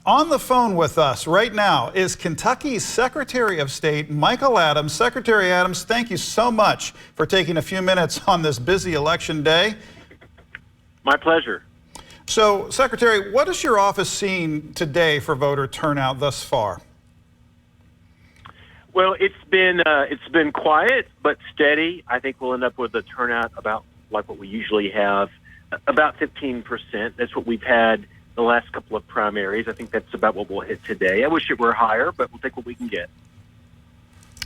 On the phone with us right now is Kentucky's Secretary of State, Michael Adams. Secretary Adams, thank you so much for taking a few minutes on this busy election day. My pleasure. So, Secretary, what has your office seen today for voter turnout thus far? Well, it's been quiet but steady. I think we'll end up with a turnout about like what we usually have, about 15%. That's what we've had the last couple of primaries. I think that's about what we'll hit today. I wish it were higher, but we'll take what we can get.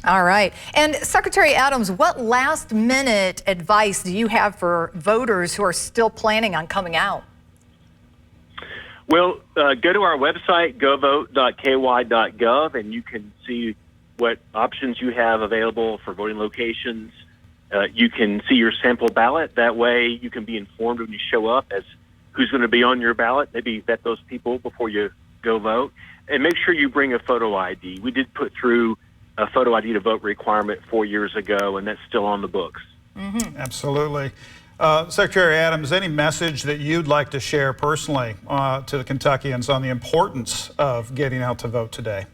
All right. And Secretary Adams, what last-minute advice do you have for voters who are still planning on coming out? Well, go to our website, govote.ky.gov, and you can see what options you have available for voting locations. You can see your sample ballot. That way you can be informed when you show up as who's going to be on your ballot. Maybe vet those people before you go vote. And make sure you bring a photo ID. We did put through a photo ID to vote requirement 4 years ago, and that's still on the books. Mm-hmm. Absolutely. Secretary Adams, any message that you'd like to share personally to the Kentuckians on the importance of getting out to vote today?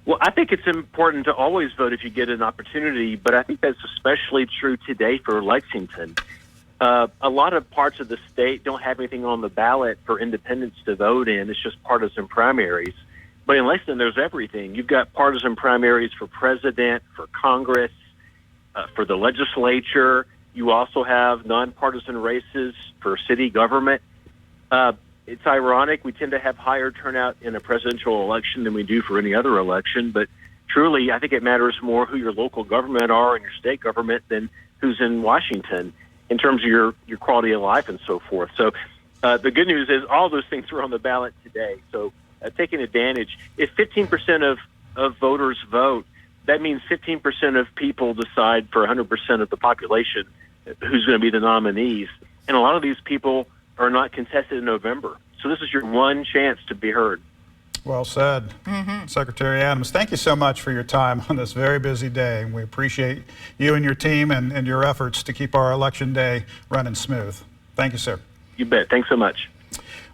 Well, I think it's important to always vote if you get an opportunity, but I think that's especially true today for Lexington. A lot of parts of the state don't have anything on the ballot for independents to vote in. It's just partisan primaries. But in Lexington, there's everything. You've got partisan primaries for president, for Congress, for the legislature. You also have nonpartisan races for city government. It's ironic. We tend to have higher turnout in a presidential election than we do for any other election. But truly, I think it matters more who your local government are and your state government than who's in Washington in terms of your quality of life and so forth. So the good news is all those things are on the ballot today. So taking advantage. If 15% of voters vote, that means 15% of people decide for 100% of the population who's going to be the nominees. And a lot of these people are not contested in November. So this is your one chance to be heard. Well said. Mm-hmm. Secretary Adams, thank you so much for your time on this very busy day. And we appreciate you and your team and your efforts to keep our election day running smooth. Thank you, sir. You bet. Thanks so much.